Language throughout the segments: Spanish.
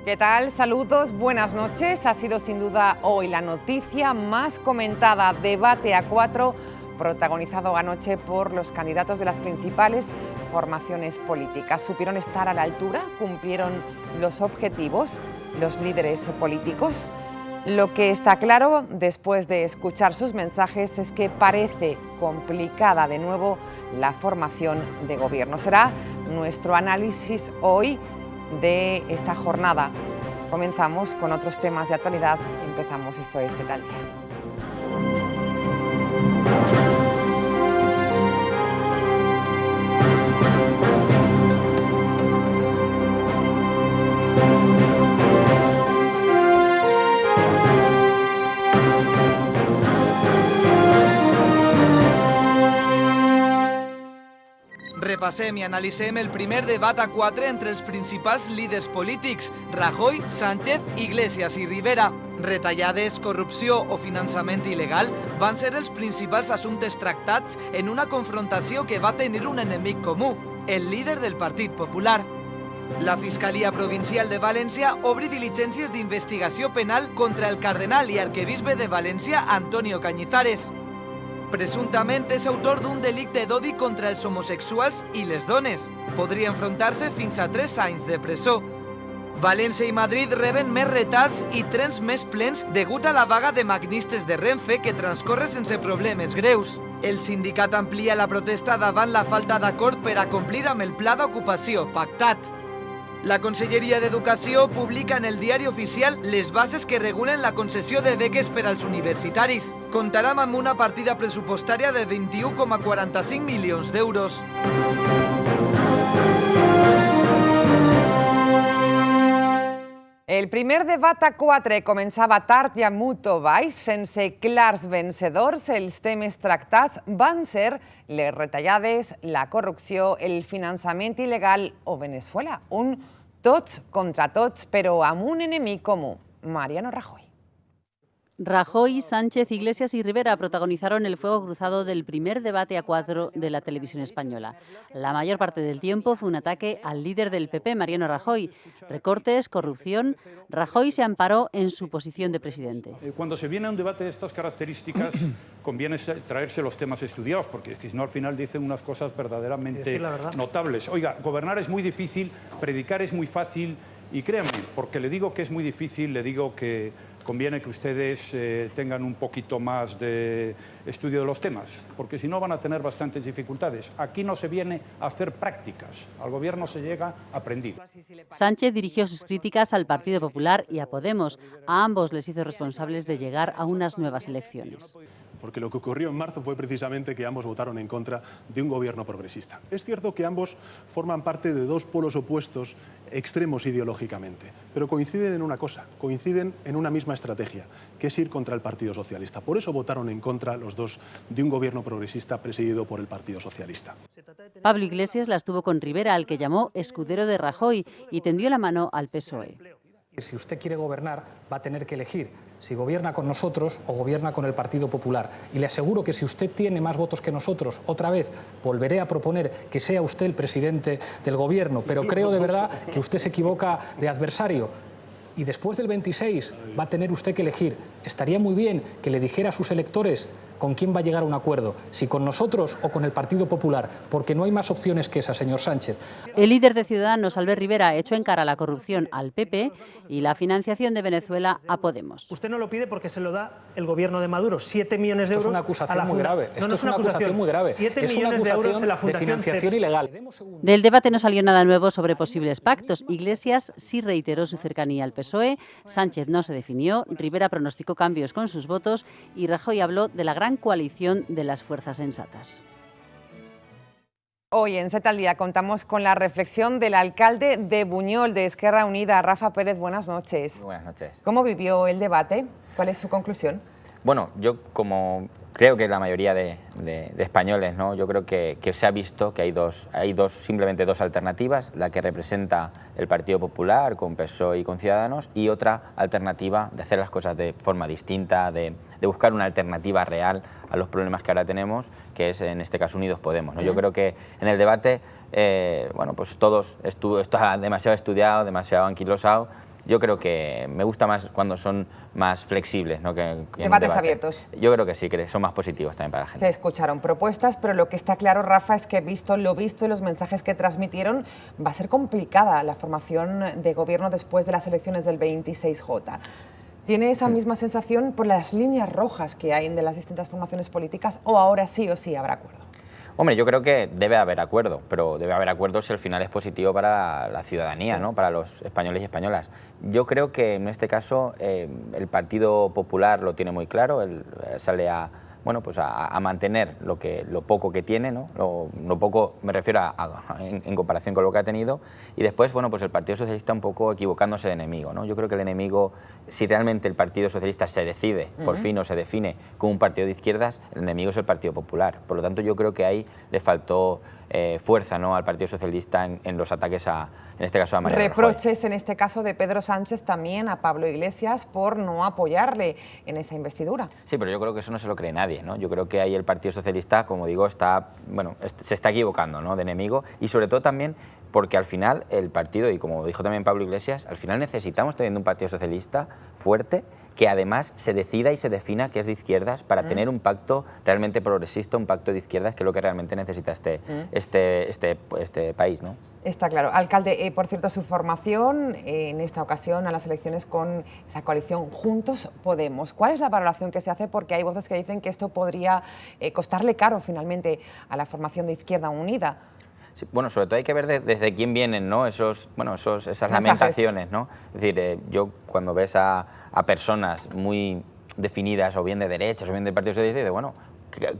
¿Qué tal? Saludos, buenas noches. Ha sido sin duda hoy la noticia más comentada, debate a 4, protagonizado anoche por los candidatos de las principales formaciones políticas. ¿Supieron estar a la altura? ¿Cumplieron los objetivos los líderes políticos? Lo que está claro después de escuchar sus mensajes es que parece complicada de nuevo la formación de gobierno. Será nuestro análisis hoy de esta jornada. Comenzamos con otros temas de actualidad. Empezamos, esto es Tal Día. Repassem i analitzem el primer debat a 4 entre els principals líders polítics, Rajoy, Sánchez, Iglesias i Rivera. Retallades, corrupció o finançament il·legal van ser els principals assumptes tractats en una confrontació que va tenir un enemic comú, el líder del Partit Popular. La Fiscalia Provincial de València obre diligències d'investigació penal contra el cardenal i arquebisbe de València, Antonio Cañizares. Presumptament és autor d'un delicte d'odi contra els homosexuals i les dones. Podria enfrontar-se fins a 3 anys de presó. València i Madrid reben més retards i trens més plens degut a la vaga de maquinistes de Renfe que transcorre sense problemes greus. El sindicat amplia la protesta davant la falta d'acord per a complir amb el pla d'ocupació pactat. La Conselleria d'Educació publica en el Diari Oficial les bases que regulen la concessió de beques per als universitaris. Comptarà amb una partida pressupostària de 21,45 milions d'euros. El primer debat a 4 començava tard i amb muito baix, sense clars vencedors. Els temes tractats van ser les retallades, la corrupció, el finançament il·legal o Venezuela. Un tots contra tots, però amb un enemic comú, Mariano Rajoy. Rajoy, Sánchez, Iglesias y Rivera protagonizaron el fuego cruzado del primer debate a 4 de la televisión española. La mayor parte del tiempo fue un ataque al líder del PP, Mariano Rajoy. Recortes, corrupción. Rajoy se amparó en su posición de presidente. Cuando se viene a un debate de estas características, conviene traerse los temas estudiados, porque es que si no al final dicen unas cosas verdaderamente notables. Oiga, gobernar es muy difícil, predicar es muy fácil, y créanme, porque le digo que es muy difícil, le digo que conviene que ustedes tengan un poquito más de estudio de los temas, porque si no van a tener bastantes dificultades. Aquí no se viene a hacer prácticas, al gobierno se llega aprendido. Sánchez dirigió sus críticas al Partido Popular y a Podemos. A ambos les hizo responsables de llegar a unas nuevas elecciones. Porque lo que ocurrió en marzo fue precisamente que ambos votaron en contra de un gobierno progresista. Es cierto que ambos forman parte de dos polos opuestos extremos ideológicamente, pero coinciden en una cosa, coinciden en una misma estrategia, que es ir contra el Partido Socialista. Por eso votaron en contra los dos de un gobierno progresista presidido por el Partido Socialista. Pablo Iglesias las tuvo con Rivera, al que llamó escudero de Rajoy, y tendió la mano al PSOE. Si usted quiere gobernar, va a tener que elegir si gobierna con nosotros o gobierna con el Partido Popular. Y le aseguro que si usted tiene más votos que nosotros, otra vez volveré a proponer que sea usted el presidente del gobierno. Pero creo de verdad que usted se equivoca de adversario. Y después del 26 va a tener usted que elegir. Estaría muy bien que le dijera a sus electores con quién va a llegar a un acuerdo, si con nosotros o con el Partido Popular, porque no hay más opciones que esa, señor Sánchez. El líder de Ciudadanos, Albert Rivera, echó en cara la corrupción al PP y la financiación de Venezuela a Podemos. Usted no lo pide porque se lo da el gobierno de Maduro, 7 millones de euros. Esto es una acusación muy grave. Esto es una acusación muy grave. 7 es una millones de euros acusación en la de Fundación financiación CEPS. ilegal. Del debate no salió nada nuevo sobre posibles pactos. Iglesias sí reiteró su cercanía al PSOE, Sánchez no se definió, Rivera pronosticó cambios con sus votos y Rajoy habló de la gran coalición de las fuerzas sensatas. Hoy en Tal Día contamos con la reflexión del alcalde de Buñol, de Esquerra Unida, Rafa Pérez. Buenas noches. Muy buenas noches. ¿Cómo vivió el debate? ¿Cuál es su conclusión? Bueno, yo como creo que la mayoría de españoles, ¿no? Yo creo que se ha visto que hay simplemente dos alternativas, la que representa el Partido Popular con PSOE y con Ciudadanos, y otra alternativa de hacer las cosas de forma distinta, de buscar una alternativa real a los problemas que ahora tenemos, que es en este caso Unidos Podemos, ¿no? Yo creo que en el debate, bueno, pues esto está demasiado estudiado, demasiado anquilosado, Yo creo que me gusta más cuando son más flexibles, ¿no? que Debates abiertos. Yo creo que sí, que son más positivos también para la gente. Se escucharon propuestas, pero lo que está claro, Rafa, es que visto lo visto y los mensajes que transmitieron, va a ser complicada la formación de gobierno después de las elecciones del 26J. ¿Tiene esa misma sensación por las líneas rojas que hay de las distintas formaciones políticas o ahora sí o sí habrá acuerdo? Hombre, yo creo que debe haber acuerdo, pero debe haber acuerdo si al final es positivo para la ciudadanía, ¿no? Para los españoles y españolas. Yo creo que en este caso el Partido Popular lo tiene muy claro, él sale a mantener lo poco que tiene, ¿no? Lo poco me refiero en comparación con lo que ha tenido, y después, bueno, pues el Partido Socialista un poco equivocándose de enemigo, ¿no? Yo creo que el enemigo, si realmente el Partido Socialista se decide, por fin, o se define como un partido de izquierdas, el enemigo es el Partido Popular. Por lo tanto, yo creo que ahí le faltó fuerza, ¿no?, al Partido Socialista en los ataques en este caso a Mariano Rajoy. Reproches en este caso de Pedro Sánchez también a Pablo Iglesias por no apoyarle en esa investidura. Sí, pero yo creo que eso no se lo cree nadie, ¿no? Yo creo que ahí el Partido Socialista, como digo, se está equivocando, ¿no?, de enemigo, y sobre todo también porque al final el partido, y como dijo también Pablo Iglesias, al final necesitamos tener un Partido Socialista fuerte que además se decida y se defina que es de izquierdas para tener un pacto realmente progresista, un pacto de izquierdas, que es lo que realmente necesita este país, ¿no? Está claro. Alcalde, por cierto, su formación en esta ocasión a las elecciones con esa coalición Juntos Podemos. ¿Cuál es la valoración que se hace? Porque hay voces que dicen que esto podría costarle caro finalmente a la formación de Izquierda Unida. Sí, bueno, sobre todo hay que ver desde quién vienen, ¿no?, esas lamentaciones, ¿no? Es decir, yo cuando ves a personas muy definidas, o bien de derechas o bien del Partido Socialista, digo, bueno,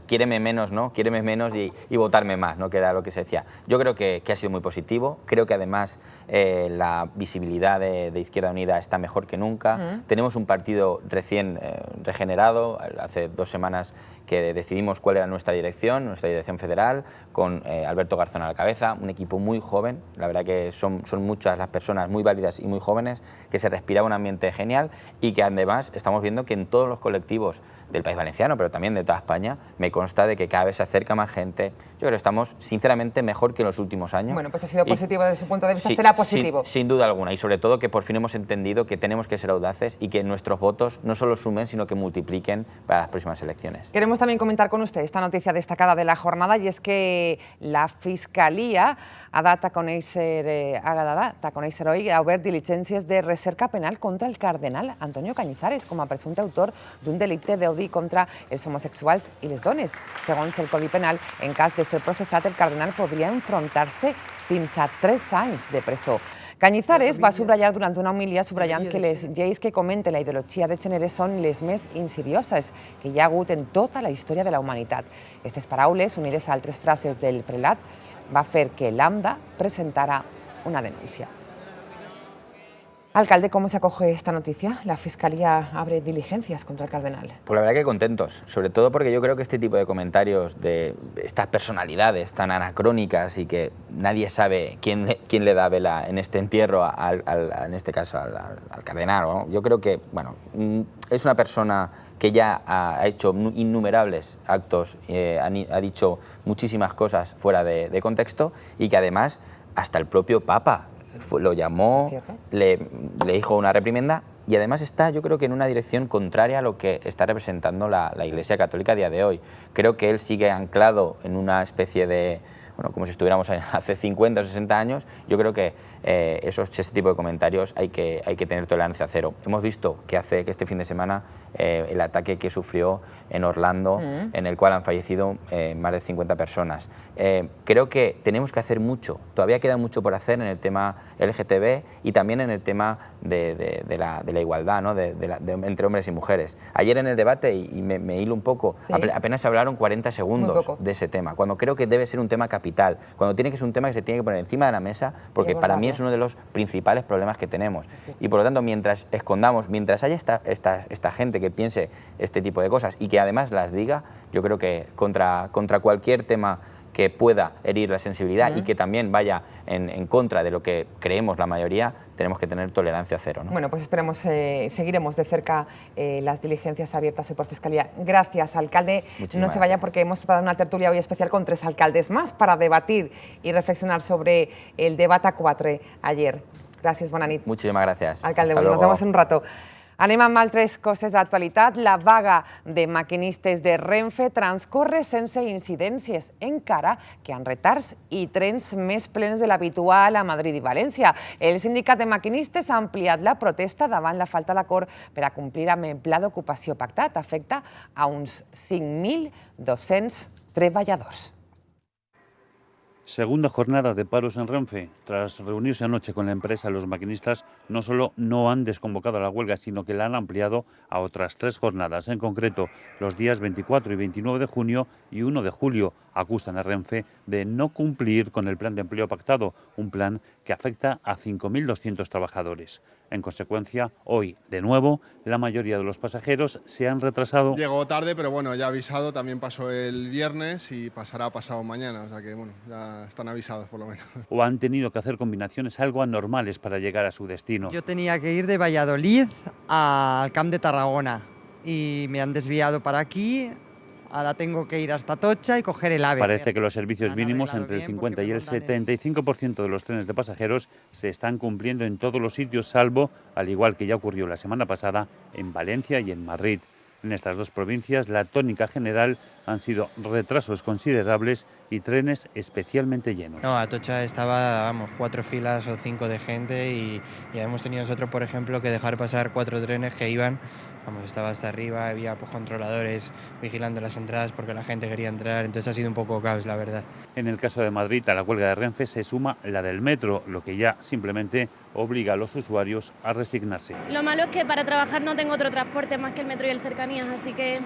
quiéreme menos, ¿no?, quiéreme menos y votarme más, ¿no?, que era lo que se decía. Yo creo que ha sido muy positivo, creo que además la visibilidad de Izquierda Unida está mejor que nunca. Tenemos un partido recién regenerado, hace 2 semanas que decidimos cuál era nuestra dirección federal, con Alberto Garzón a la cabeza, un equipo muy joven, la verdad que son muchas las personas muy válidas y muy jóvenes, que se respira un ambiente genial, y que además estamos viendo que en todos los colectivos del País Valenciano, pero también de toda España, me consta de que cada vez se acerca más gente. Yo creo que estamos, sinceramente, mejor que en los últimos años. Bueno, pues ha sido positivo desde su punto de vista, será positivo. Sin duda alguna, y sobre todo que por fin hemos entendido que tenemos que ser audaces y que nuestros votos no solo sumen, sino que multipliquen para las próximas elecciones. Queremos también comentar con usted esta noticia destacada de la jornada, y es que la Fiscalia ha dado a conèixer hoy a obert diligències de recerca penal contra el cardenal Antonio Cañizares com a presumpte autor d'un delicte d'odi contra els homosexuals i les dones. Segons el Codi Penal, en cas de ser processat, el cardenal podria enfrontar-se fins a 3 anys de presó. Cañizares va subratllar durant una homilia subratllant que les lleis que comenten la ideologia de gènere són les més insidioses que hi ha hagut en tota la història de la humanitat. Aquestes paraules, unides a altres frases del prelat, va fer que l'AMDA presentara una denúncia. Alcalde, ¿cómo se acoge esta noticia? La Fiscalía abre diligencias contra el cardenal. Pues la verdad que contentos, sobre todo porque yo creo que este tipo de comentarios de estas personalidades tan anacrónicas y que nadie sabe quién le da vela en este entierro, en este caso al cardenal, ¿no? Yo creo que, bueno, es una persona que ya ha hecho innumerables actos, ha dicho muchísimas cosas fuera de contexto, y que además hasta el propio Papa lo llamó, le dijo una reprimenda, y además está, yo creo que en una dirección contraria a lo que está representando la Iglesia Católica a día de hoy. Creo que él sigue anclado en una especie de, bueno, como si estuviéramos hace 50 o 60 años. Yo creo que ese tipo de comentarios hay que tener tolerancia cero. Hemos visto que este fin de semana el ataque que sufrió en Orlando, en el cual han fallecido más de 50 personas. Creo que tenemos que hacer mucho, todavía queda mucho por hacer en el tema LGTB y también en el tema de la igualdad, ¿no?, entre hombres y mujeres. Ayer en el debate, y me hilo un poco, ¿sí?, apenas se hablaron 40 segundos de ese tema, cuando creo que debe ser un tema capital, cuando tiene que ser un tema que se tiene que poner encima de la mesa, porque para mí es uno de los principales problemas que tenemos. Y por lo tanto, mientras escondamos, mientras haya esta gente que piense este tipo de cosas y que además las diga, yo creo que contra cualquier tema que pueda herir la sensibilidad y que también vaya en contra de lo que creemos la mayoría, tenemos que tener tolerancia cero, ¿no? Bueno, pues esperemos, seguiremos de cerca las diligencias abiertas hoy por Fiscalía. Gracias, alcalde. No se vaya, porque hemos preparado una tertulia hoy especial con 3 alcaldes más para debatir y reflexionar sobre el debate a 4 ayer. Gràcies, bona nit. Muchísimas gracias. Alcalde, Hasta nos luego. vemos en un rato. Anem amb altres coses d'actualitat. La vaga de maquinistes de Renfe transcorre sense incidències, encara que amb retards i trens més plens de l'habitual a Madrid i València. El sindicat de maquinistes ha ampliat la protesta davant la falta d'acord per a complir amb el pla d'ocupació pactat. Afecta a uns 5.200 treballadors. Segunda jornada de paros en Renfe. Tras reunirse anoche con la empresa, los maquinistas no solo no han desconvocado la huelga, sino que la han ampliado a otras 3 jornadas. En concreto, los días 24 y 29 de junio y 1 de julio. Acusan a Renfe de no cumplir con el plan de empleo pactado, un plan que afecta a 5.200 trabajadores. En consecuencia, hoy, de nuevo, la mayoría de los pasajeros se han retrasado. Llegó tarde, pero bueno, ya avisado, también pasó el viernes y pasará pasado mañana, o sea que bueno, ya están avisados por lo menos. O han tenido que hacer combinaciones algo anormales para llegar a su destino. Yo tenía que ir de Valladolid al Camp de Tarragona y me han desviado para aquí. Ahora tengo que ir hasta Atocha y coger el AVE. Parece que los servicios mínimos entre el 50 y el 75% de los trenes de pasajeros se están cumpliendo en todos los sitios, salvo, al igual que ya ocurrió la semana pasada, en Valencia y en Madrid. En estas 2 provincias, la tónica general han sido retrasos considerables y trenes especialmente llenos. No, Atocha estaba, vamos, 4 filas o 5 de gente y hemos tenido nosotros, por ejemplo, que dejar pasar 4 trenes que iban, vamos, estaba hasta arriba, había pues, controladores vigilando las entradas porque la gente quería entrar, entonces ha sido un poco caos, la verdad. En el caso de Madrid, a la huelga de Renfe se suma la del metro, lo que ya simplemente obliga a los usuarios a resignarse. Lo malo es que para trabajar no tengo otro transporte más que el metro y el cercanías, así que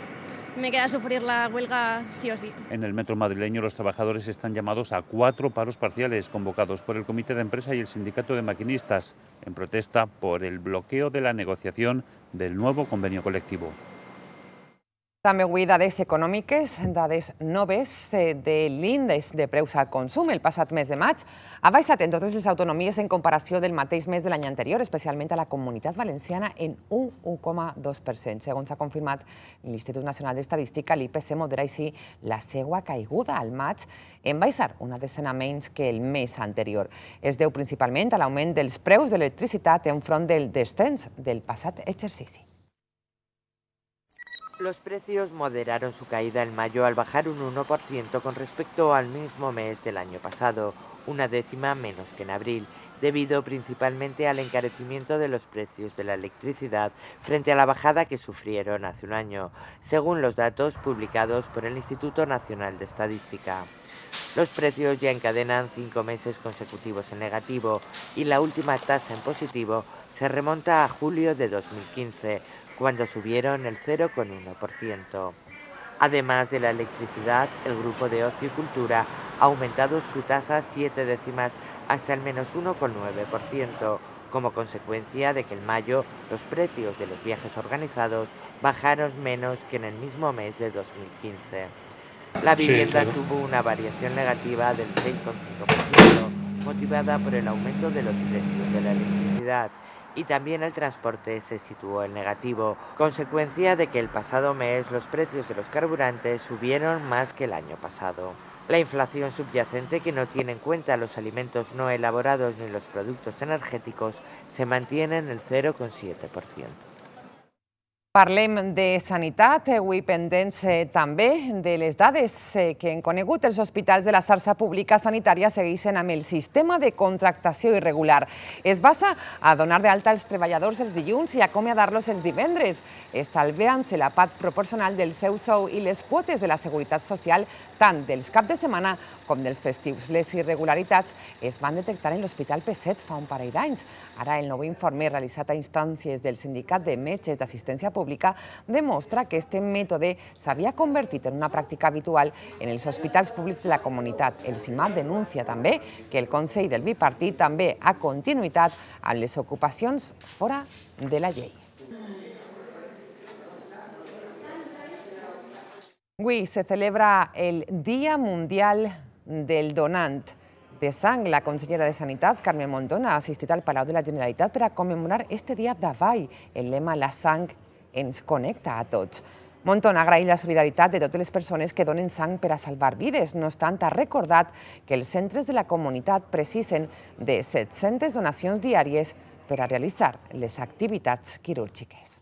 me queda sufrir la huelga sí o sí. En el metro madrileño los trabajadores están llamados a 4 paros parciales convocados por el Comité de Empresa y el Sindicato de Maquinistas en protesta por el bloqueo de la negociación del nuevo convenio colectivo. També avui dades econòmiques, dades noves de l'índex de preus al consum. El passat mes de maig ha baixat en totes les autonomies en comparació del mateix mes de l'any anterior, especialment a la Comunitat Valenciana, en un 1,2%. Segons ha confirmat l'Institut Nacional d'Estadística, l'IPC modera així la seva caiguda al maig en baixar una decena menys que el mes anterior. Es deu principalment a l'augment dels preus de l'electricitat enfront del descens del passat exercici. Los precios moderaron su caída en mayo al bajar un 1% con respecto al mismo mes del año pasado, una décima menos que en abril, debido principalmente al encarecimiento de los precios de la electricidad frente a la bajada que sufrieron hace un año, según los datos publicados por el Instituto Nacional de Estadística. Los precios ya encadenan 5 meses consecutivos en negativo y la última tasa en positivo se remonta a julio de 2015, cuando subieron el 0,1%. Además de la electricidad, el grupo de ocio y cultura ha aumentado su tasa 7 décimas hasta el menos 1,9%, como consecuencia de que en mayo los precios de los viajes organizados bajaron menos que en el mismo mes de 2015. La vivienda tuvo una variación negativa del 6,5%, motivada por el aumento de los precios de la electricidad, y también el transporte se situó en negativo, consecuencia de que el pasado mes los precios de los carburantes subieron más que el año pasado. La inflación subyacente, que no tiene en cuenta los alimentos no elaborados ni los productos energéticos, se mantiene en el 0,7%. Parlem de sanitat, avui pendents també de les dades que hem conegut. Els hospitals de la xarxa pública sanitària segueixen amb el sistema de contractació irregular. Es basa a donar d'alta als treballadors els dilluns i acomiadar-los els divendres, estalviant-se la part proporcional del seu sou i les quotes de la Seguretat Social tant dels caps de setmana com dels festius. Les irregularitats es van detectar en l'Hospital P7 fa un parell d'anys. Ara el nou informe realitzat a instàncies del Sindicat de Metges d'Assistència Pública demostra que este mètode s'havia convertit en una pràctica habitual en els hospitals públics de la comunitat. El CIMAP denuncia també que el Consell del Bipartit també ha continuïtat amb les ocupacions fora de la llei. Avui se celebra el Dia Mundial del Donant de Sang. La consellera de Sanitat, Carmen Montón, ha assistit al Palau de la Generalitat per a commemorar este dia davall el lema «La sang ens connecta a tots». Montón agraeix la solidaritat de totes les persones que donen sang per a salvar vides. No obstant, ha recordat que els centres de la comunitat precisen de 700 donacions diàries per a realitzar les activitats quirúrgiques.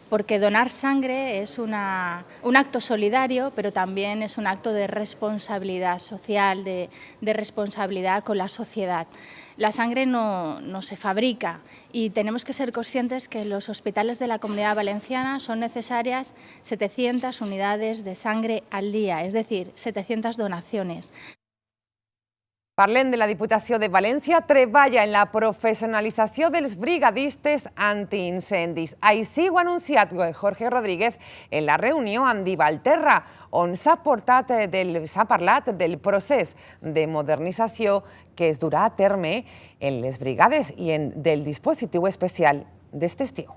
Porque donar sangre es un acto solidario, pero también es un acto de responsabilidad social, de responsabilidad con la sociedad. La sangre no se fabrica y tenemos que ser conscientes que en los hospitales de la Comunidad Valenciana son necesarias 700 unidades de sangre al día, es decir, 700 donaciones. Parlem de la Diputació de València, treballa en la professionalització dels brigadistes antiincendis. Així ho ha anunciat Jorge Rodríguez en la reunió amb Divalterra, on s'ha parlat del procés de modernització que es durà a terme en les brigades i del dispositiu especial d'este estiu.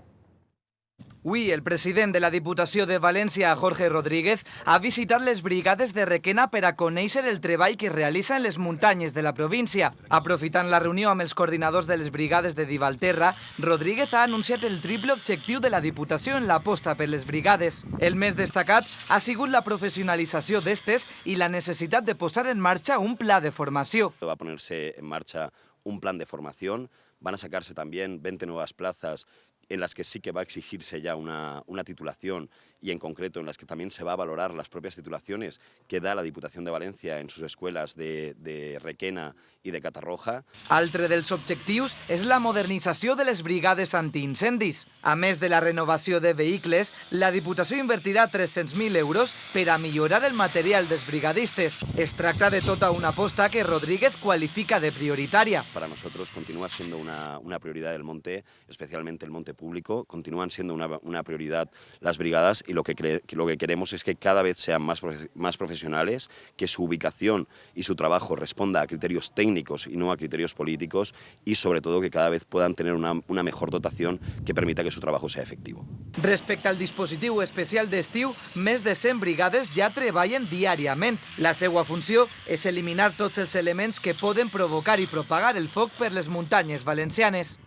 Avui, el president de la Diputació de València, Jorge Rodríguez, ha visitat les brigades de Requena per a conèixer el treball que realitza en les muntanyes de la província. Aprofitant la reunió amb els coordinadors de les brigades de Divalterra, Rodríguez ha anunciat el triple objectiu de la Diputació en l'aposta per les brigades. El més destacat ha sigut la professionalització d'estes i la necessitat de posar en marxa un pla de formació. Va a ponerse en marcha un plan de formación, van a sacarse también 20 nuevas plazas en las que sí que va a exigirse ya una titulación y en concreto en las que también se va a valorar las propias titulaciones que da la Diputación de Valencia en sus escuelas de Requena i de Catarroja. Altre dels objectius és la modernització de les brigades antiincendis. A més de la renovació de vehicles, la Diputació invertirà 300.000 euros per a millorar el material dels brigadistes. Es tracta de tota una aposta que Rodríguez qualifica de prioritària. Para nosotros continúa siendo una prioridad el monte, especialmente el monte público, continúan siendo una prioridad las brigadas y lo que queremos es que cada vez sean más profesionales, que su ubicación y su trabajo responda a criterios técnicos y no a criterios políticos y sobre todo que cada vez puedan tener una mejor dotación que permita que su trabajo sea efectivo. Respecte al dispositiu especial d'estiu, més de 100 brigades ja treballen diàriament. La seva funció és eliminar tots els elements que poden provocar i propagar el foc per les muntanyes valencianes.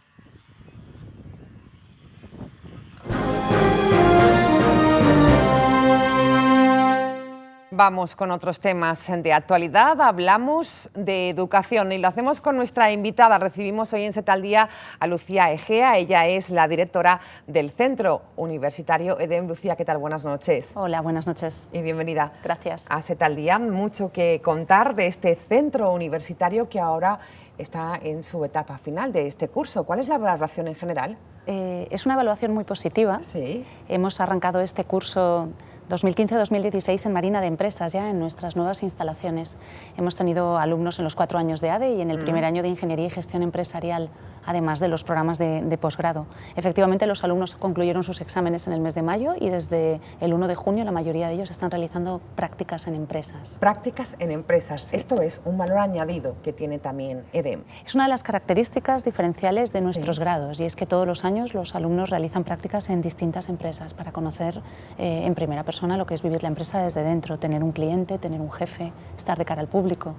Vamos con otros temas de actualidad. Hablamos de educación y lo hacemos con nuestra invitada. Recibimos hoy en Set al Día a Lucía Egea. Ella es la directora del Centro Universitario EDEM. Lucía, ¿qué tal? Buenas noches. Hola, buenas noches. Y bienvenida. Gracias. A Set al Día. Mucho que contar de este centro universitario que ahora está en su etapa final de este curso. ¿Cuál es la valoración en general? Es una evaluación muy positiva. Sí. Hemos arrancado este curso 2015-2016 en Marina de Empresas, ya en nuestras nuevas instalaciones. Hemos tenido alumnos en los 4 años de ADE y en el primer año de Ingeniería y Gestión Empresarial, además de los programas de posgrado. Efectivamente, los alumnos concluyeron sus exámenes en el mes de mayo y desde el 1 de junio la mayoría de ellos están realizando prácticas en empresas. Prácticas en empresas. Sí. Esto es un valor añadido que tiene también EDEM. Es una de las características diferenciales de nuestros grados y es que todos los años los alumnos realizan prácticas en distintas empresas para conocer en primera persona lo que es vivir la empresa desde dentro, tener un cliente, tener un jefe, estar de cara al público.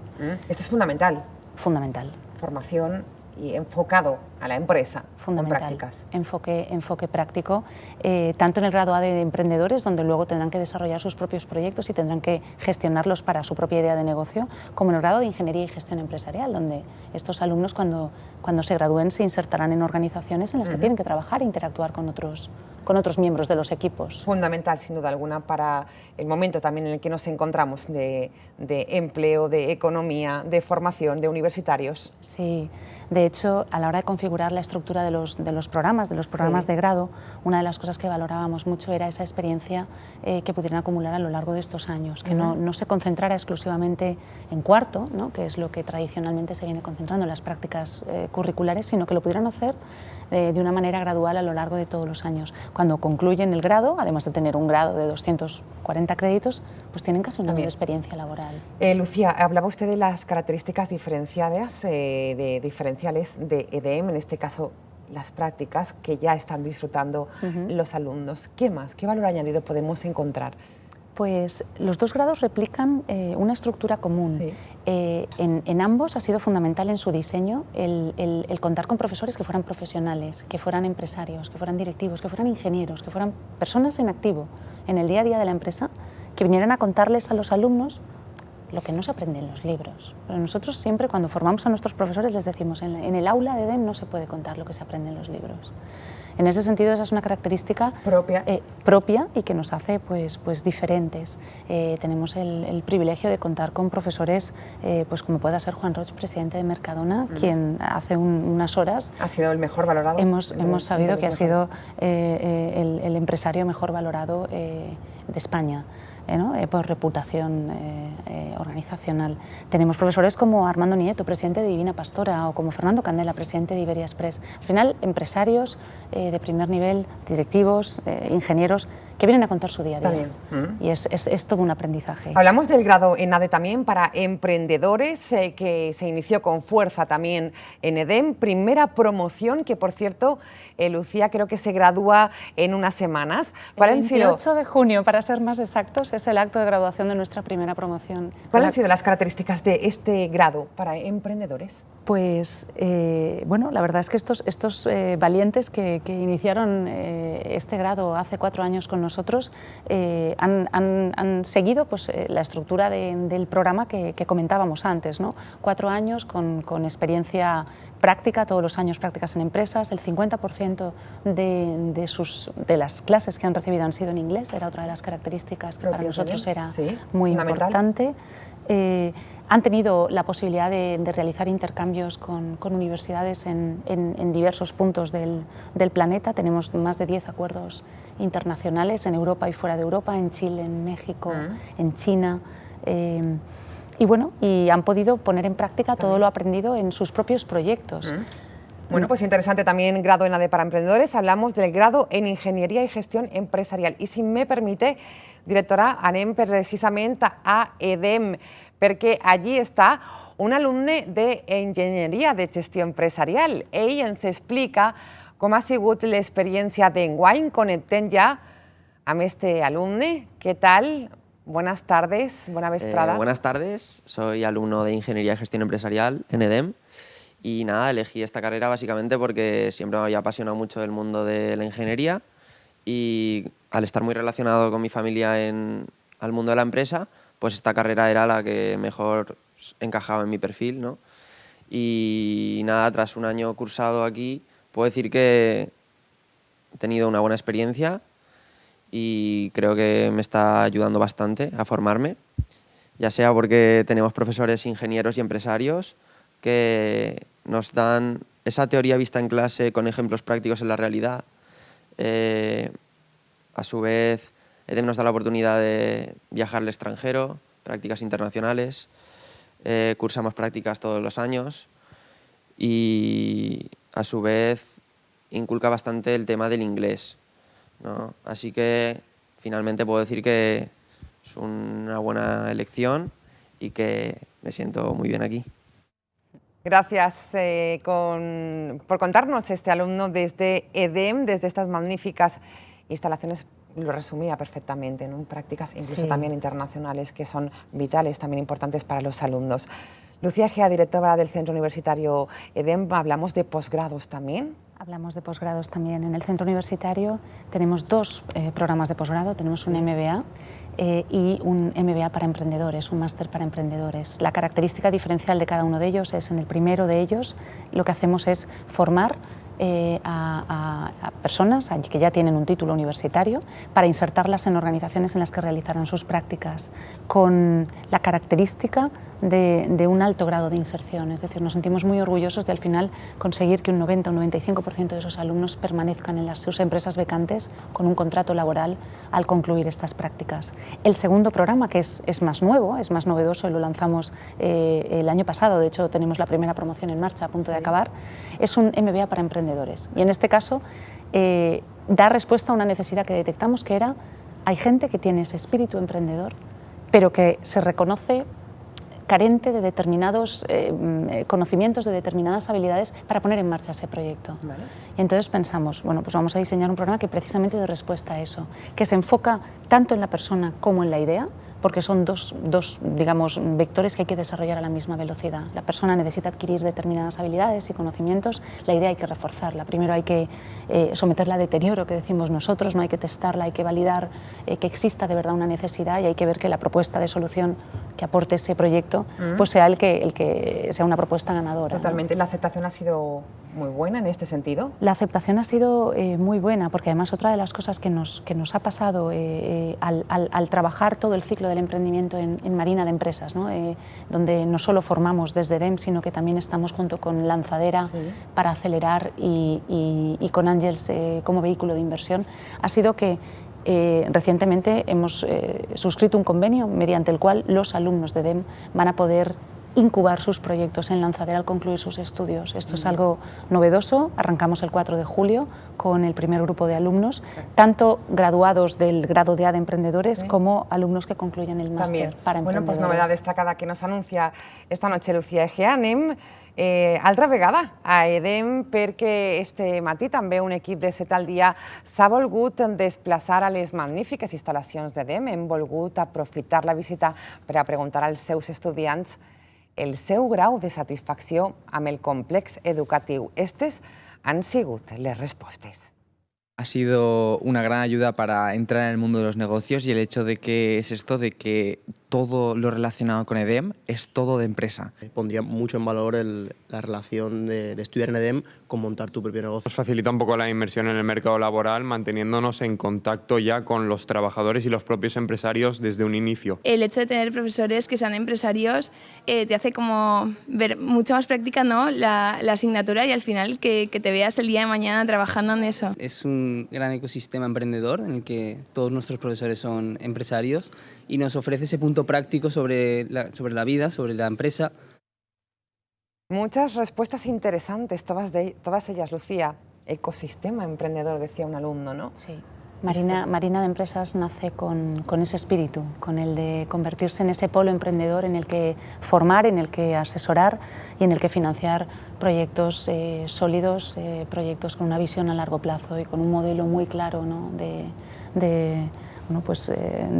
Esto es fundamental. Fundamental. Formación y enfocado a la empresa, fundamental. Con prácticas. Enfoque práctico, tanto en el grado A de emprendedores, donde luego tendrán que desarrollar sus propios proyectos y tendrán que gestionarlos para su propia idea de negocio, como en el grado de Ingeniería y Gestión Empresarial, donde estos alumnos cuando se gradúen se insertarán en organizaciones en las que tienen que trabajar e interactuar con otros miembros de los equipos. Fundamental, sin duda alguna, para el momento también en el que nos encontramos de empleo, de economía, de formación, de universitarios. Sí. De hecho, a la hora de configurar la estructura de los programas de grado, una de las cosas que valorábamos mucho era esa experiencia que pudieran acumular a lo largo de estos años, que no se concentrara exclusivamente en cuarto, ¿no? Que es lo que tradicionalmente se viene concentrando en las prácticas curriculares, sino que lo pudieran hacer de una manera gradual a lo largo de todos los años. Cuando concluyen el grado, además de tener un grado de 240 créditos, pues tienen casi un año de experiencia laboral. Lucía, hablaba usted de las características diferenciales de EDEM, en este caso las prácticas que ya están disfrutando los alumnos. ¿Qué más? ¿Qué valor añadido podemos encontrar? Pues los dos grados replican una estructura común. Sí. En ambos ha sido fundamental en su diseño el contar con profesores que fueran profesionales, que fueran empresarios, que fueran directivos, que fueran ingenieros, que fueran personas en activo en el día a día de la empresa, que vinieran a contarles a los alumnos lo que no se aprende en los libros. Pero nosotros siempre cuando formamos a nuestros profesores les decimos en el aula de EDEM no se puede contar lo que se aprende en los libros. En ese sentido, esa es una característica propia y que nos hace pues diferentes. Tenemos el privilegio de contar con profesores pues como pueda ser Juan Roig, presidente de Mercadona, quien hace unas horas... Ha sido el mejor valorado. Hemos sabido que ha sido el empresario mejor valorado de España. Por reputación organizacional. Tenemos profesores como Armando Nieto, presidente de Divina Pastora, o como Fernando Candela, presidente de Iberia Express. Al final, empresarios de primer nivel, directivos, ingenieros, que vienen a contar su día a día. Y es todo un aprendizaje. Hablamos del grado en ADE también para emprendedores, que se inició con fuerza también en EDEM. Primera promoción que, por cierto, Lucía, creo que se gradúa en unas semanas. El 28 de junio, para ser más exactos, es el acto de graduación de nuestra primera promoción. ¿Cuáles han sido las características de este grado para emprendedores? Pues, bueno, la verdad es que estos valientes que iniciaron este grado hace 4 años con nosotros han seguido pues, la estructura del programa que comentábamos antes, ¿no? 4 años con experiencia práctica, todos los años prácticas en empresas. El 50% de las clases que han recibido han sido en inglés, era otra de las características que para nosotros era muy importante. Han tenido la posibilidad de realizar intercambios con universidades en diversos puntos del planeta. Tenemos más de 10 acuerdos internacionales en Europa y fuera de Europa, en Chile, en México, en China. Y bueno, y han podido poner en práctica todo lo aprendido en sus propios proyectos. Bueno, pues interesante también grado en ADE para emprendedores. Hablamos del grado en Ingeniería y Gestión Empresarial. Y si me permite, directora, anem precisamente a EDEM, perquè allí està un alumne d'Enginyeria de Gestió Empresarial. Ell ens explica com ha sigut l'experiència d'enguany. Connectem ja amb este alumne. ¿Qué tal? Buenas tardes, buena vesprada. Buenas tardes, soy alumno de Ingeniería y Gestión Empresarial en EDEM y nada, elegí esta carrera básicamente porque siempre me había apasionado mucho el mundo de la ingeniería y al estar muy relacionado con mi familia al mundo de la empresa, pues esta carrera era la que mejor encajaba en mi perfil, ¿no? Y nada, tras un año cursado aquí, puedo decir que he tenido una buena experiencia y creo que me está ayudando bastante a formarme, ya sea porque tenemos profesores ingenieros y empresarios que nos dan esa teoría vista en clase con ejemplos prácticos en la realidad. A su vez, EDEM nos da la oportunidad de viajar al extranjero, prácticas internacionales, cursamos prácticas todos los años y a su vez inculca bastante el tema del inglés, ¿no? Así que finalmente puedo decir que es una buena elección y que me siento muy bien aquí. Gracias por contarnos este alumno desde EDEM, desde estas magníficas instalaciones. Lo resumía perfectamente, ¿no? Prácticas incluso también internacionales que son vitales, también importantes para los alumnos. Lucía Gea, directora del Centro Universitario EDEM, ¿hablamos de posgrados también? Hablamos de posgrados también. En el Centro Universitario tenemos 2 programas de posgrado, tenemos un MBA y un MBA para emprendedores, un máster para emprendedores. La característica diferencial de cada uno de ellos es, en el primero de ellos, lo que hacemos es formar a personas que ya tienen un título universitario para insertarlas en organizaciones en las que realizarán sus prácticas con la característica de un alto grado de inserción. Es decir, nos sentimos muy orgullosos de al final conseguir que un 90 o un 95% de esos alumnos permanezcan en sus empresas becantes con un contrato laboral al concluir estas prácticas. El segundo programa, que es más nuevo, es más novedoso, lo lanzamos el año pasado, de hecho tenemos la primera promoción en marcha a punto de acabar, es un MBA para emprendedores y en este caso da respuesta a una necesidad que detectamos, que era, hay gente que tiene ese espíritu emprendedor pero que se reconoce carente de determinados conocimientos, de determinadas habilidades para poner en marcha ese proyecto. Vale. Y entonces pensamos, bueno, pues vamos a diseñar un programa que precisamente dé respuesta a eso, que se enfoca tanto en la persona como en la idea, porque son dos, digamos, vectores que hay que desarrollar a la misma velocidad. La persona necesita adquirir determinadas habilidades y conocimientos, la idea hay que reforzarla. Primero hay que someterla a deterioro, que decimos nosotros, no hay que testarla, hay que validar que exista de verdad una necesidad y hay que ver que la propuesta de solución que aporte ese proyecto pues sea el que sea una propuesta ganadora. Totalmente. ¿No? ¿La aceptación ha sido muy buena en este sentido? La aceptación ha sido muy buena, porque además otra de las cosas que nos ha pasado al trabajar todo el ciclo del emprendimiento en Marina de Empresas, ¿no? Donde no solo formamos desde DEM, sino que también estamos junto con Lanzadera para acelerar y con Ángels como vehículo de inversión, ha sido que recientemente hemos suscrito un convenio mediante el cual los alumnos de DEM van a poder incubar sus proyectos en Lanzadera al concluir sus estudios. Esto es algo novedoso. Arrancamos el 4 de julio con el primer grupo de alumnos, tanto graduados del grado de A de emprendedores como alumnos que concluyen el máster para emprendedores. Bueno, pues novedad destacada que nos anuncia esta noche Lucía Egea. Anem altra vegada a EDEM perquè este matí també un equip de Set al Dia s'ha volgut desplaçar a les magnífiques instal·lacions d'EDEM. Hem volgut aprofitar la visita per a preguntar als seus estudiants el seu grau de satisfacció amb el complex educatiu. Estes han sigut les respostes. Ha sido una gran ayuda para entrar en el mundo de los negocios y el hecho de que es esto de que todo lo relacionado con EDEM es todo de empresa. Pondría mucho en valor la relación de estudiar en EDEM con montar tu propio negocio. Nos facilita un poco la inmersión en el mercado laboral, manteniéndonos en contacto ya con los trabajadores y los propios empresarios desde un inicio. El hecho de tener profesores que sean empresarios te hace como ver mucha más práctica, ¿no? la asignatura y al final que te veas el día de mañana trabajando en eso. Es un gran ecosistema emprendedor en el que todos nuestros profesores son empresarios y nos ofrece ese punto práctico sobre la vida, sobre la empresa. Muchas respuestas interesantes, todas ellas, Lucía. Ecosistema emprendedor, decía un alumno, ¿no? Sí. Marina de Empresas nace con ese espíritu, con el de convertirse en ese polo emprendedor en el que formar, en el que asesorar y en el que financiar proyectos sólidos, proyectos con una visión a largo plazo y con un modelo muy claro, ¿no? de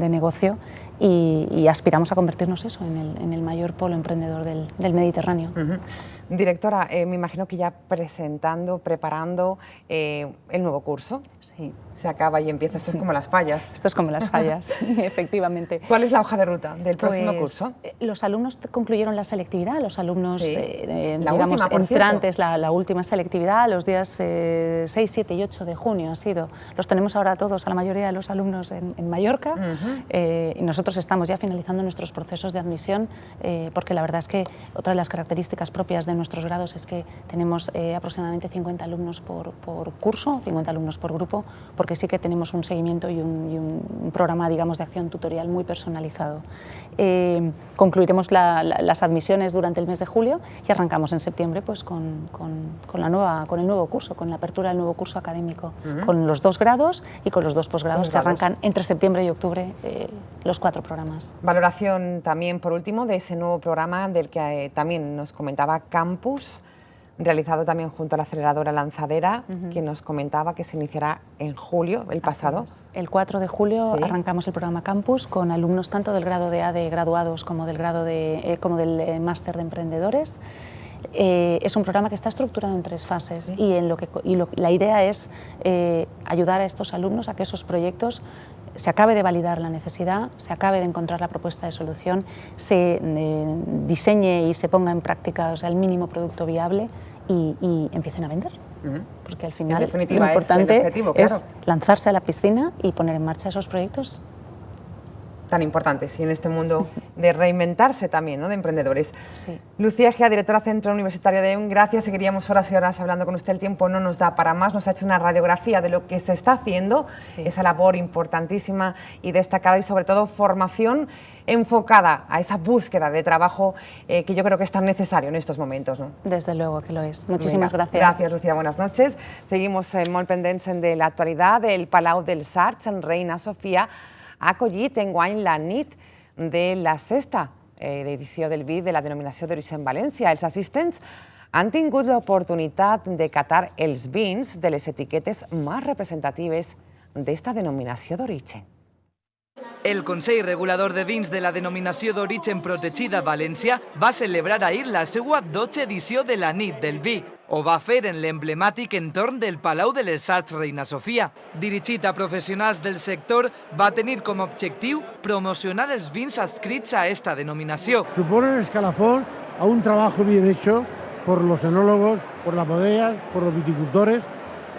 negocio y aspiramos a convertirnos en el mayor polo emprendedor del Mediterráneo. Directora, me imagino que ya presentando, preparando el nuevo curso. Sí. Se acaba y empieza, esto es como las fallas. Esto es como las fallas, efectivamente. ¿Cuál es la hoja de ruta del próximo curso? Los alumnos concluyeron la selectividad, los alumnos digamos, entrantes, la última selectividad, los días 6, 7 y 8 de junio ha sido. Los tenemos ahora todos, a la mayoría de los alumnos en Mallorca, y nosotros estamos ya finalizando nuestros procesos de admisión, porque la verdad es que otra de las características propias de nuestros grados es que tenemos aproximadamente 50 alumnos por curso, 50 alumnos por grupo, porque sí que tenemos un seguimiento y un programa, digamos, de acción tutorial muy personalizado. Concluiremos las admisiones durante el mes de julio y arrancamos en septiembre pues, con el nuevo curso, con la apertura del nuevo curso académico, con los 2 grados y con los 2 posgrados que arrancan entre septiembre y octubre, los 4 programas. Valoración también, por último, de ese nuevo programa del que también nos comentaba Campus, realizado también junto a la aceleradora Lanzadera, que nos comentaba que se iniciará en julio, el pasado. El 4 de julio arrancamos el programa Campus con alumnos tanto del grado de A de graduados como del máster de emprendedores. Es un programa que está estructurado en 3 fases y la idea es ayudar a estos alumnos a que esos proyectos se acabe de validar la necesidad, se acabe de encontrar la propuesta de solución, se diseñe y se ponga en práctica, o sea, el mínimo producto viable y empiecen a vender. Porque al final en definitiva, lo importante es el objetivo, claro. es lanzarse a la piscina y poner en marcha esos proyectos tan importantes y en este mundo de reinventarse también, ¿no? De emprendedores. Sí. Lucía Egea, directora Centro Universitario de EDEM, gracias. Seguiríamos horas y horas hablando con usted, el tiempo no nos da para más, nos ha hecho una radiografía de lo que se está haciendo, esa labor importantísima y destacada y sobre todo formación enfocada a esa búsqueda de trabajo que yo creo que es tan necesario en estos momentos, ¿no? Desde luego que lo es. Muchísimas gracias. Gracias, Lucía. Buenas noches. Seguimos molt pendents de l'actualitat. El Palau dels Arts en Reina Sofia ha acollit enguany la nit de la Sexta d'edició del vi de la denominació d'origen València. Els assistents han tingut l'oportunitat de catar els vins de les etiquetes més representatives d'esta denominació d'origen. El Consell Regulador de Vins de la denominació d'origen protegida València va celebrar ahir la seva 12ª edició de la Nit del Vi. Ho va fer en l'emblemàtic entorn del Palau de les Arts Reina Sofia. Dirigit a professionals del sector, va tenir com a objectiu promocionar els vins adscrits a esta denominació. Supone un escalafón a un trabajo bien hecho por los enólogos, por las bodegas, por los viticultores,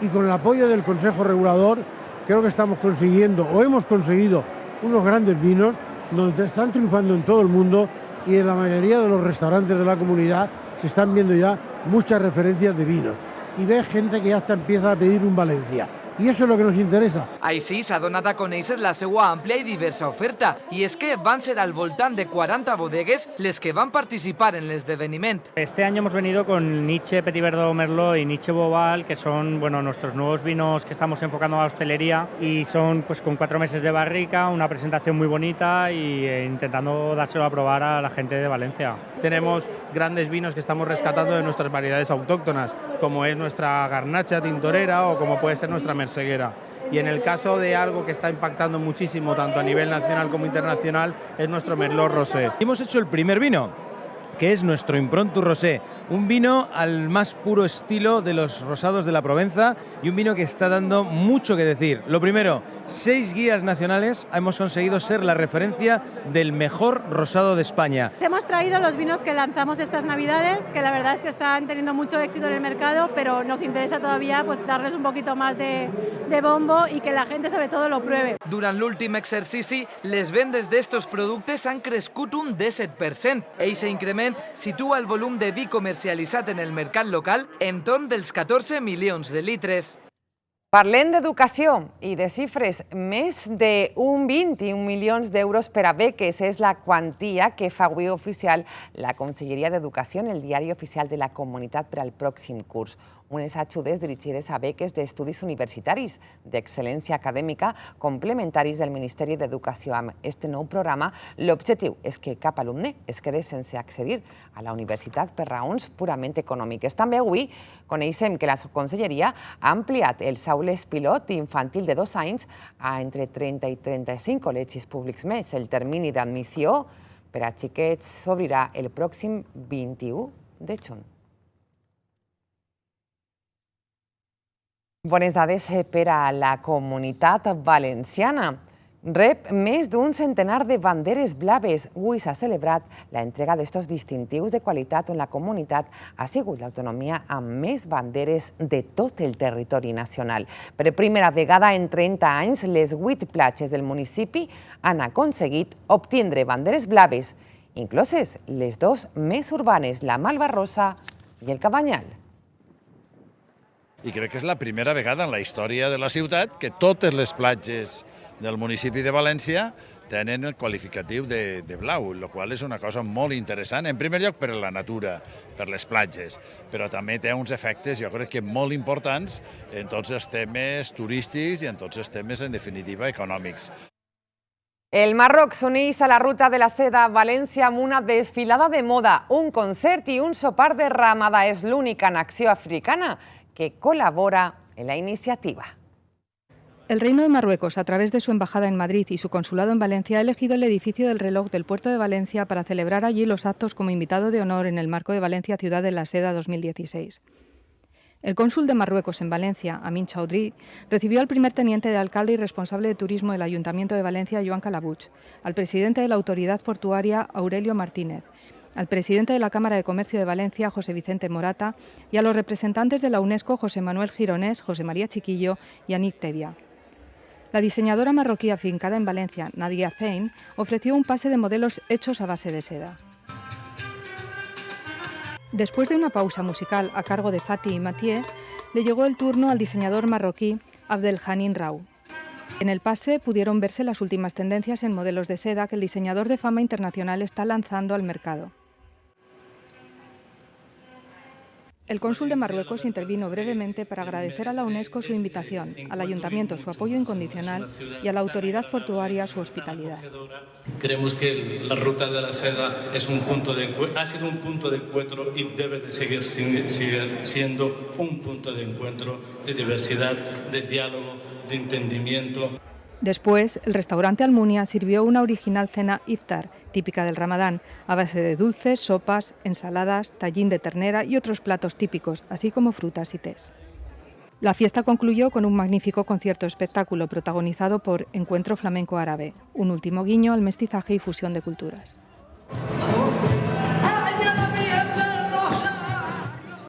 y con el apoyo del Consejo Regulador creo que estamos consiguiendo o hemos conseguido unos grandes vinos donde están triunfando en todo el mundo, y en la mayoría de los restaurantes de la comunidad se están viendo ya muchas referencias de vinos y ves gente que ya hasta empieza a pedir un Valencia. I això és el que ens interessa. Així s'ha donat a conèixer la seva àmplia i diversa oferta, i és que van ser al voltant de 40 bodegues les que van participar en l'esdeveniment. Este año hemos venido con Nietzsche Petit Verdot Merlot y Nietzsche Bobal, que son nuestros nuevos vinos que estamos enfocando a la hostelería, y son con 4 meses de barrica, una presentación muy bonita y intentando dárselo a probar a la gente de Valencia. Tenemos grandes vinos que estamos rescatando de nuestras variedades autóctonas, como es nuestra garnacha tintorera o como puede ser nuestra merseguera. Y en el caso de algo que está impactando muchísimo, tanto a nivel nacional como internacional, es nuestro Merlot Rosé. Hemos hecho el primer vino, que es nuestro Improntu Rosé, un vino al más puro estilo de los rosados de la Provenza y un vino que está dando mucho que decir. Lo primero, 6 guías nacionales hemos conseguido ser la referencia del mejor rosado de España. Hemos traído los vinos que lanzamos estas Navidades, que la verdad es que están teniendo mucho éxito en el mercado, pero nos interesa todavía darles un poquito más de bombo y que la gente sobre todo lo pruebe. Durant l'últim exercici, les vendes d'estos productes han crescut un 17%. Eixe increment situa el volum de vi comercialitzat en el mercat local entorn dels 14 milions de litres. Parlem d'educació i de xifres. Més d'un 21 milions d'euros per a beques és la quantia que fa avui oficial la Conselleria d'Educació en el Diari Oficial de la Comunitat per al pròxim curs. Unes ajudes dirigides a beques d'estudis universitaris d'excel·lència acadèmica complementaris del Ministeri d'Educació. Amb este nou programa, l'objectiu és que cap alumne es quede sense accedir a la universitat per raons purament econòmiques. També avui coneixem que la Conselleria ha ampliat els aules pilot infantil de 2 anys a entre 30 i 35 col·legis públics més. El termini d'admissió per a xiquets s'obrirà el pròxim 21 de juny. Bones dades per a la Comunitat Valenciana. Rep més d'un centenar de banderes blaves. Avui s'ha celebrat l'entrega d'estos distintius de qualitat on la comunitat ha sigut l'autonomia amb més banderes de tot el territori nacional. Per primera vegada en 30 anys, les 8 platges del municipi han aconseguit obtindre banderes blaves, incloses les 2 més urbanes, la Malvarrosa i el Cabanyal. I crec que és la primera vegada en la història de la ciutat que totes les platges del municipi de València tenen el qualificatiu de blau, el qual és una cosa molt interessant, en primer lloc per la natura, per les platges, però també té uns efectes, jo crec que molt importants en tots els temes turístics i en tots els temes, en definitiva, econòmics. El Marroc s'uneix a la Ruta de la Seda a València amb una desfilada de moda, un concert i un sopar de Ramadà. És l'única nació africana que colabora en la iniciativa. El Reino de Marruecos, a través de su embajada en Madrid y su consulado en Valencia, ha elegido el edificio del reloj del puerto de Valencia para celebrar allí los actos como invitado de honor en el marco de Valencia Ciudad de la Seda 2016. El cónsul de Marruecos en Valencia, Amin Chaudhry, recibió al primer teniente de alcalde y responsable de turismo del Ayuntamiento de Valencia, Joan Calabuig, al presidente de la Autoridad Portuaria, Aurelio Martínez, al presidente de la Cámara de Comercio de Valencia, José Vicente Morata, y a los representantes de la UNESCO, José Manuel Gironés, José María Chiquillo y Anik Tevia. La diseñadora marroquí afincada en Valencia, Nadia Zein, ofreció un pase de modelos hechos a base de seda. Después de una pausa musical a cargo de Fatih Mathieu, le llegó el turno al diseñador marroquí Abdelhanin Rau. En el pase pudieron verse las últimas tendencias en modelos de seda que el diseñador de fama internacional está lanzando al mercado. El cónsul de Marruecos intervino brevemente para agradecer a la UNESCO su invitación, al Ayuntamiento su apoyo incondicional y a la autoridad portuaria su hospitalidad. Creemos que la Ruta de la Seda ha sido un punto de encuentro y debe de seguir siendo un punto de encuentro, de diversidad, de diálogo, de entendimiento. Después, el restaurante Almunia sirvió una original cena iftar, típica del Ramadán, a base de dulces, sopas, ensaladas, tallín de ternera y otros platos típicos, así como frutas y tés. La fiesta concluyó con un magnífico concierto espectáculo protagonizado por Encuentro Flamenco Árabe, un último guiño al mestizaje y fusión de culturas.